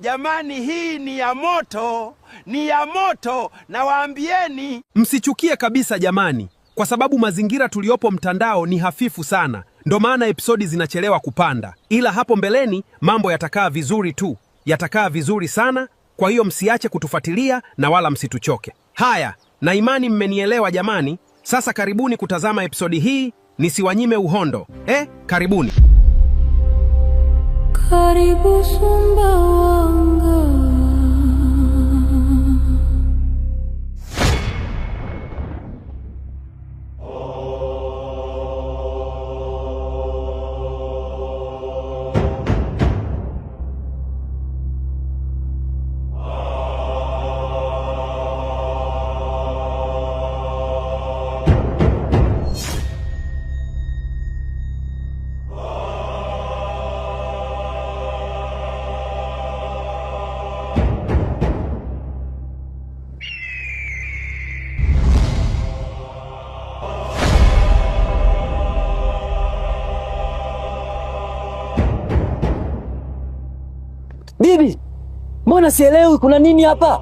Jamani, hii ni ya moto, ni ya moto, na waambieni. Msichukie kabisa jamani, kwa sababu mazingira tuliopo mtandao ni hafifu sana. Ndo maana episodi zinachelewa kupanda, ila hapo mbeleni mambo yatakaa vizuri tu, yatakaa vizuri sana. Kwa hiyo msiache kutufuatilia na wala msituchoke. Haya, na imani mmenielewa jamani. Sasa karibuni kutazama episodi hii, nisiwanyime uhondo. Karibuni. Karibu Sumbawanga. Bibi, mbona sielewi kuna nini hapa?